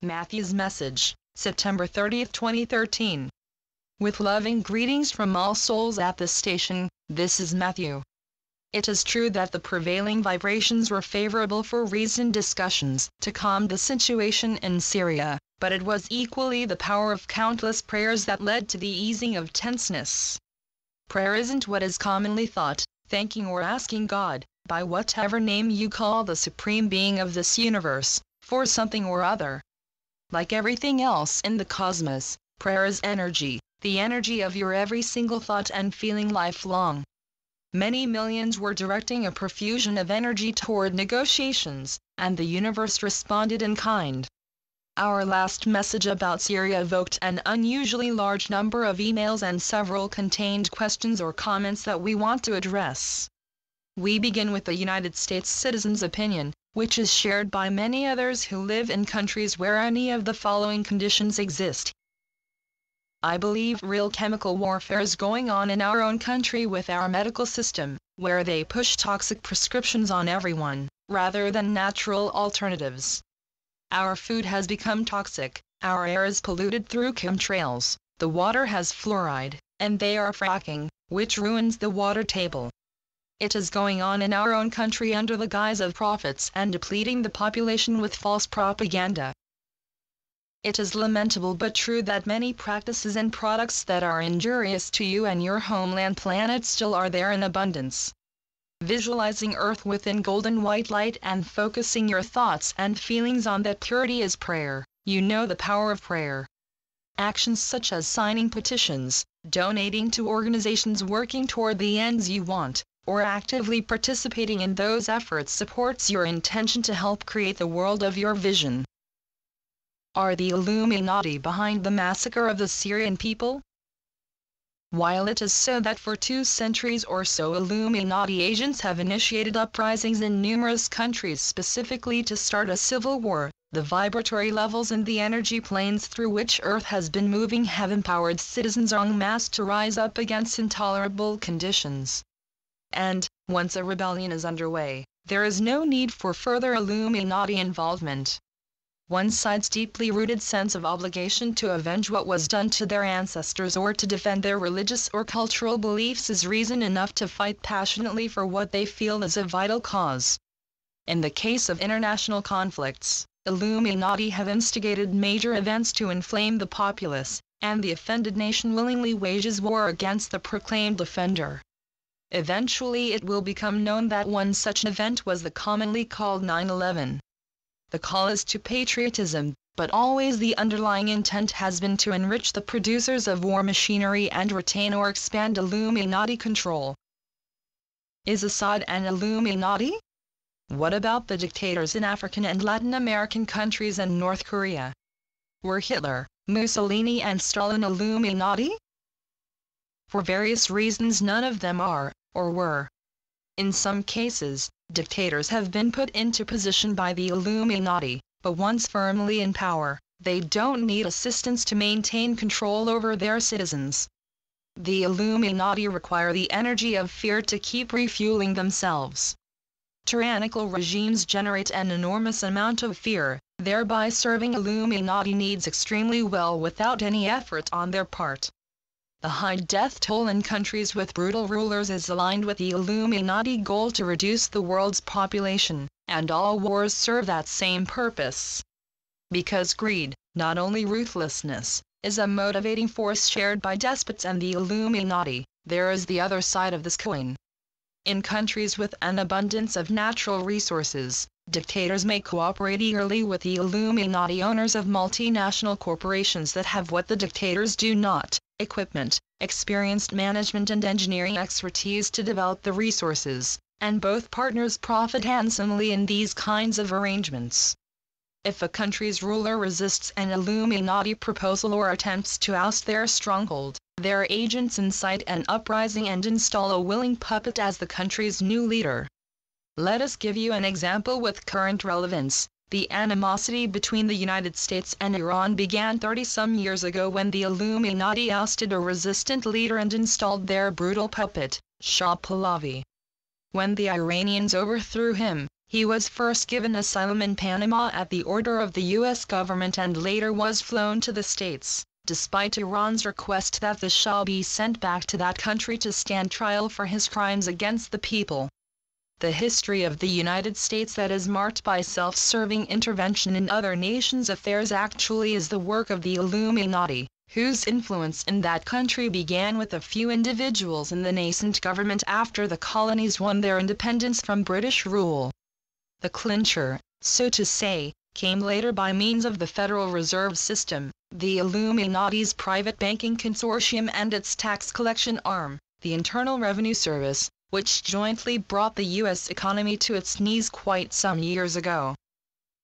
Matthew's message, September 30, 2013. With loving greetings from all souls at this station, this is Matthew. It is true that the prevailing vibrations were favorable for reasoned discussions to calm the situation in Syria, but it was equally the power of countless prayers that led to the easing of tenseness. Prayer isn't what is commonly thought, thanking or asking God, by whatever name you call the supreme being of this universe, for something or other. Like everything else in the cosmos, prayer is energy, the energy of your every single thought and feeling lifelong. Many millions were directing a profusion of energy toward negotiations, and the universe responded in kind. Our last message about Syria evoked an unusually large number of emails, and several contained questions or comments that we want to address. We begin with the United States citizens' opinion, which is shared by many others who live in countries where any of the following conditions exist. I believe real chemical warfare is going on in our own country with our medical system, where they push toxic prescriptions on everyone, rather than natural alternatives. Our food has become toxic, our air is polluted through chemtrails, the water has fluoride, and they are fracking, which ruins the water table. It is going on in our own country under the guise of profits and depleting the population with false propaganda. It is lamentable but true that many practices and products that are injurious to you and your homeland planet still are there in abundance. Visualizing Earth within golden white light and focusing your thoughts and feelings on that purity is prayer. You know the power of prayer. Actions such as signing petitions, donating to organizations working toward the ends you want, or actively participating in those efforts supports your intention to help create the world of your vision. Are the Illuminati behind the massacre of the Syrian people? While it is so that for 2 centuries or so Illuminati agents have initiated uprisings in numerous countries specifically to start a civil war, the vibratory levels in the energy planes through which Earth has been moving have empowered citizens en masse to rise up against intolerable conditions. And, once a rebellion is underway, there is no need for further Illuminati involvement. One side's deeply rooted sense of obligation to avenge what was done to their ancestors or to defend their religious or cultural beliefs is reason enough to fight passionately for what they feel is a vital cause. In the case of international conflicts, Illuminati have instigated major events to inflame the populace, and the offended nation willingly wages war against the proclaimed offender. Eventually it will become known that one such event was the commonly called 9/11. The call is to patriotism, but always the underlying intent has been to enrich the producers of war machinery and retain or expand Illuminati control. Is Assad an Illuminati? What about the dictators in African and Latin American countries and North Korea? Were Hitler, Mussolini and Stalin Illuminati? For various reasons none of them are, or were. In some cases, dictators have been put into position by the Illuminati, but once firmly in power, they don't need assistance to maintain control over their citizens. The Illuminati require the energy of fear to keep refueling themselves. Tyrannical regimes generate an enormous amount of fear, thereby serving Illuminati needs extremely well without any effort on their part. The high death toll in countries with brutal rulers is aligned with the Illuminati goal to reduce the world's population, and all wars serve that same purpose. Because greed, not only ruthlessness, is a motivating force shared by despots and the Illuminati, there is the other side of this coin. In countries with an abundance of natural resources, dictators may cooperate eagerly with the Illuminati owners of multinational corporations that have what the dictators do not: equipment, experienced management and engineering expertise to develop the resources, and both partners profit handsomely in these kinds of arrangements. If a country's ruler resists an Illuminati proposal or attempts to oust their stronghold, their agents incite an uprising and install a willing puppet as the country's new leader. Let us give you an example with current relevance. The animosity between the United States and Iran began 30-some years ago when the Illuminati ousted a resistant leader and installed their brutal puppet, Shah Pahlavi. When the Iranians overthrew him, he was first given asylum in Panama at the order of the U.S. government and later was flown to the States, despite Iran's request that the Shah be sent back to that country to stand trial for his crimes against the people. The history of the United States that is marked by self-serving intervention in other nations' affairs actually is the work of the Illuminati, whose influence in that country began with a few individuals in the nascent government after the colonies won their independence from British rule. The clincher, so to say, came later by means of the Federal Reserve System, the Illuminati's private banking consortium and its tax collection arm, the Internal Revenue Service, which jointly brought the U.S. economy to its knees quite some years ago.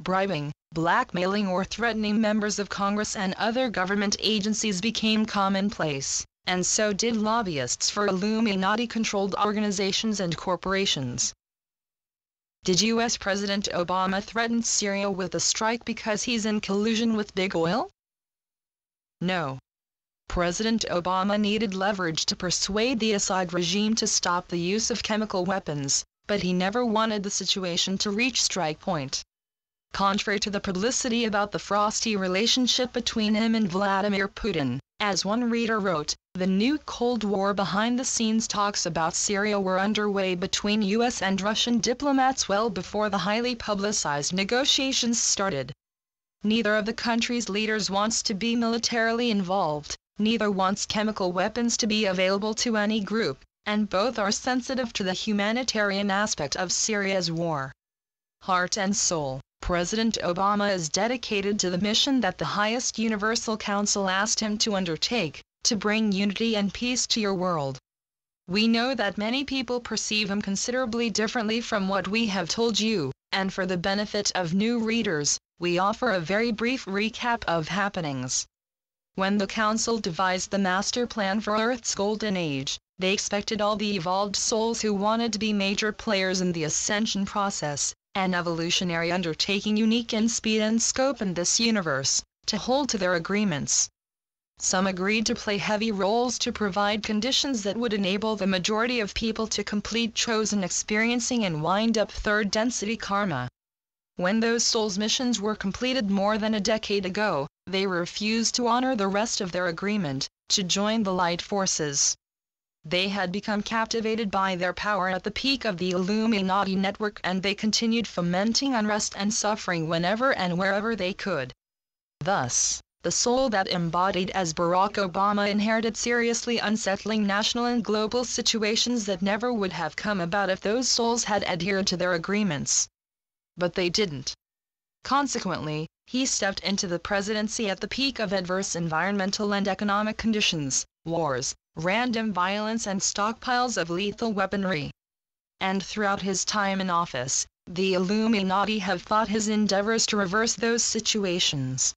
Bribing, blackmailing or threatening members of Congress and other government agencies became commonplace, and so did lobbyists for Illuminati-controlled organizations and corporations. Did U.S. President Obama threaten Syria with a strike because he's in collusion with Big Oil? No. President Obama needed leverage to persuade the Assad regime to stop the use of chemical weapons, but he never wanted the situation to reach strike point. Contrary to the publicity about the frosty relationship between him and Vladimir Putin, as one reader wrote, the new Cold War behind-the-scenes talks about Syria were underway between U.S. and Russian diplomats well before the highly publicized negotiations started. Neither of the country's leaders wants to be militarily involved, neither wants chemical weapons to be available to any group, and both are sensitive to the humanitarian aspect of Syria's war. Heart and soul, President Obama is dedicated to the mission that the highest Universal Council asked him to undertake, to bring unity and peace to your world. We know that many people perceive him considerably differently from what we have told you, and for the benefit of new readers, we offer a very brief recap of happenings. When the Council devised the master plan for Earth's golden age, they expected all the evolved souls who wanted to be major players in the ascension process, an evolutionary undertaking unique in speed and scope in this universe, to hold to their agreements. Some agreed to play heavy roles to provide conditions that would enable the majority of people to complete chosen experiencing and wind up third density karma. When those souls' missions were completed more than a decade ago, they refused to honor the rest of their agreement, to join the light forces. They had become captivated by their power at the peak of the Illuminati network and they continued fomenting unrest and suffering whenever and wherever they could. Thus, the soul that embodied as Barack Obama inherited seriously unsettling national and global situations that never would have come about if those souls had adhered to their agreements. But they didn't. Consequently, he stepped into the presidency at the peak of adverse environmental and economic conditions, wars, random violence and stockpiles of lethal weaponry. And throughout his time in office, the Illuminati have fought his endeavors to reverse those situations.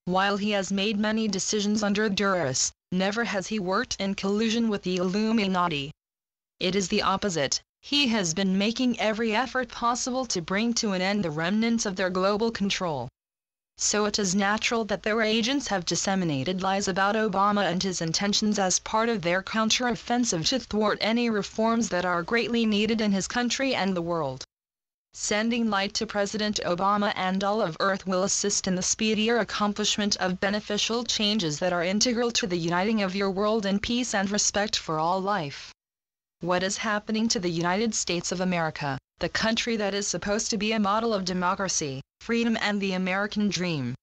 While he has made many decisions under duress, never has he worked in collusion with the Illuminati. It is the opposite. He has been making every effort possible to bring to an end the remnants of their global control. So it is natural that their agents have disseminated lies about Obama and his intentions as part of their counter-offensive to thwart any reforms that are greatly needed in his country and the world. Sending light to President Obama and all of Earth will assist in the speedier accomplishment of beneficial changes that are integral to the uniting of your world in peace and respect for all life. What is happening to the United States of America, the country that is supposed to be a model of democracy, freedom and the American dream?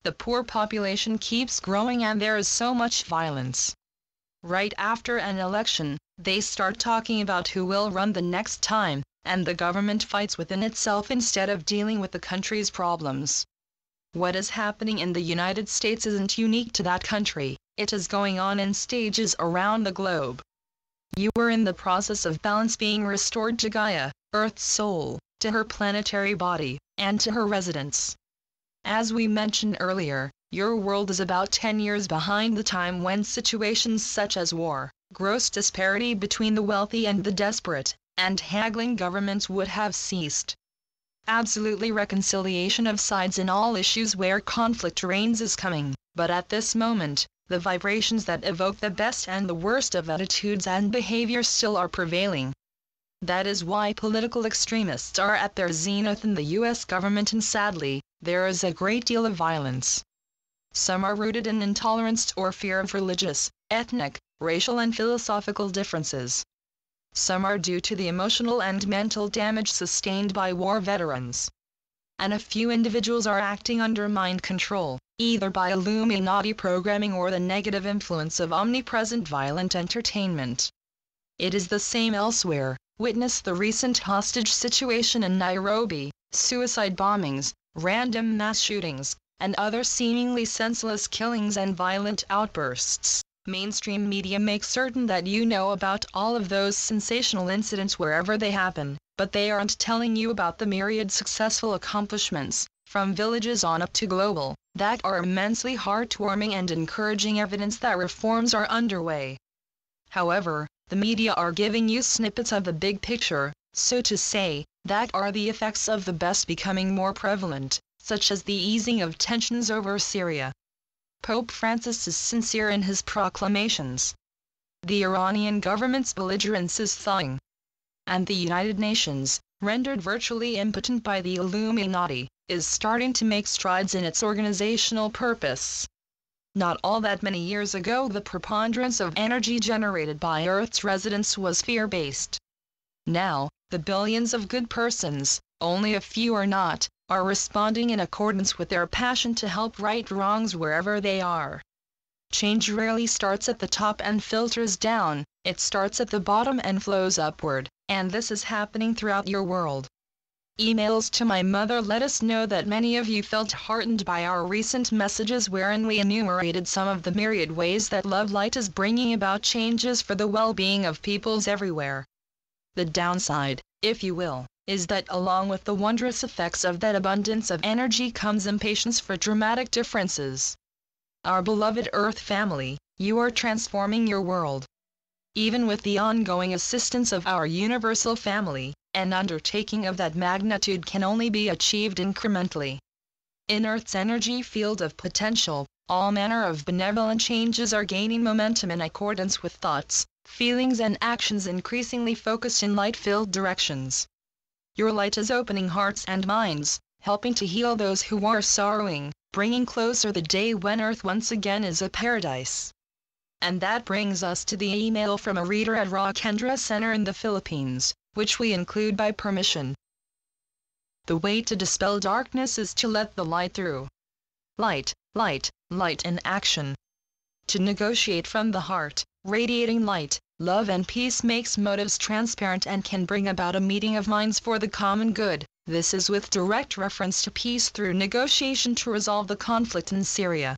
The poor population keeps growing and there is so much violence. Right after an election, they start talking about who will run the next time, and the government fights within itself instead of dealing with the country's problems. What is happening in the United States isn't unique to that country, it is going on in stages around the globe. You are in the process of balance being restored to Gaia, Earth's soul, to her planetary body, and to her residents. As we mentioned earlier, your world is about 10 years behind the time when situations such as war, gross disparity between the wealthy and the desperate, and haggling governments would have ceased. Absolutely reconciliation of sides in all issues where conflict reigns is coming, but at this moment, the vibrations that evoke the best and the worst of attitudes and behavior still are prevailing. That is why political extremists are at their zenith in the U.S. government, and sadly, there is a great deal of violence. Some are rooted in intolerance or fear of religious, ethnic, racial and philosophical differences. Some are due to the emotional and mental damage sustained by war veterans. And a few individuals are acting under mind control, either by Illuminati programming or the negative influence of omnipresent violent entertainment. It is the same elsewhere. Witness the recent hostage situation in Nairobi, suicide bombings, random mass shootings, and other seemingly senseless killings and violent outbursts. Mainstream media makes certain that you know about all of those sensational incidents wherever they happen, but they aren't telling you about the myriad successful accomplishments, from villages on up to global, that are immensely heartwarming and encouraging evidence that reforms are underway. However, the media are giving you snippets of the big picture, so to say, that are the effects of the best becoming more prevalent, such as the easing of tensions over Syria. Pope Francis is sincere in his proclamations. The Iranian government's belligerence is thawing. And the United Nations, rendered virtually impotent by the Illuminati, is starting to make strides in its organizational purpose. Not all that many years ago, the preponderance of energy generated by Earth's residents was fear-based. Now, the billions of good persons, only a few are not, are responding in accordance with their passion to help right wrongs wherever they are. Change rarely starts at the top and filters down, it starts at the bottom and flows upward, and this is happening throughout your world. Emails to my mother let us know that many of you felt heartened by our recent messages wherein we enumerated some of the myriad ways that love light is bringing about changes for the well-being of peoples everywhere. The downside, if you will, is that along with the wondrous effects of that abundance of energy comes impatience for dramatic differences. Our beloved Earth family, you are transforming your world. Even with the ongoing assistance of our universal family, an undertaking of that magnitude can only be achieved incrementally. In Earth's energy field of potential, all manner of benevolent changes are gaining momentum in accordance with thoughts, feelings and actions increasingly focused in light-filled directions. Your light is opening hearts and minds, helping to heal those who are sorrowing, bringing closer the day when Earth once again is a paradise. And that brings us to the email from a reader at Rakendra Center in the Philippines, which we include by permission. The way to dispel darkness is to let the light through. Light, light, light in action. To negotiate from the heart, radiating light, love and peace makes motives transparent and can bring about a meeting of minds for the common good. This is with direct reference to peace through negotiation to resolve the conflict in Syria.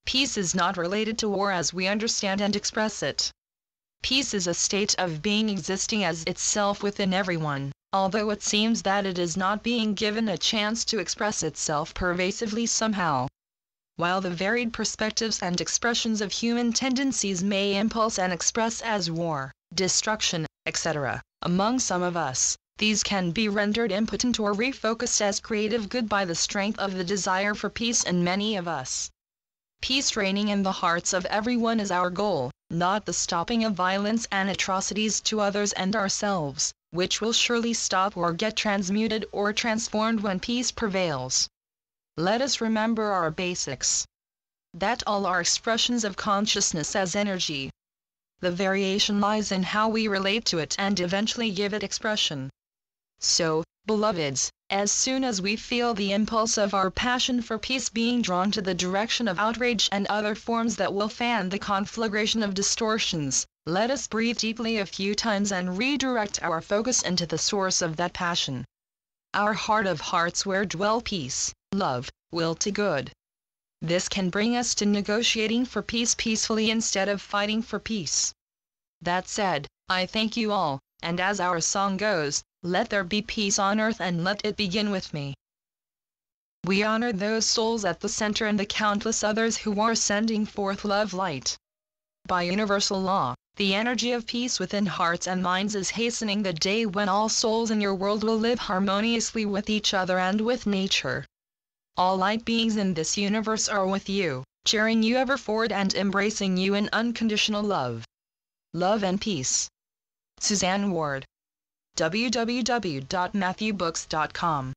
Peace is not related to war as we understand and express it. Peace is a state of being existing as itself within everyone, although it seems that it is not being given a chance to express itself pervasively somehow. While the varied perspectives and expressions of human tendencies may impulse and express as war, destruction, etc., among some of us, these can be rendered impotent or refocused as creative good by the strength of the desire for peace in many of us. Peace reigning in the hearts of everyone is our goal, not the stopping of violence and atrocities to others and ourselves, which will surely stop or get transmuted or transformed when peace prevails. Let us remember our basics. That all are expressions of consciousness as energy. The variation lies in how we relate to it and eventually give it expression. So, beloveds, as soon as we feel the impulse of our passion for peace being drawn to the direction of outrage and other forms that will fan the conflagration of distortions, let us breathe deeply a few times and redirect our focus into the source of that passion. Our heart of hearts where dwell peace, love, will to good. This can bring us to negotiating for peace peacefully instead of fighting for peace. That said, I thank you all, and as our song goes, let there be peace on earth and let it begin with me. We honor those souls at the center and the countless others who are sending forth love light. By universal law, the energy of peace within hearts and minds is hastening the day when all souls in your world will live harmoniously with each other and with nature. All light beings in this universe are with you, cheering you ever forward and embracing you in unconditional love. Love and peace. Suzanne Ward. www.matthewbooks.com.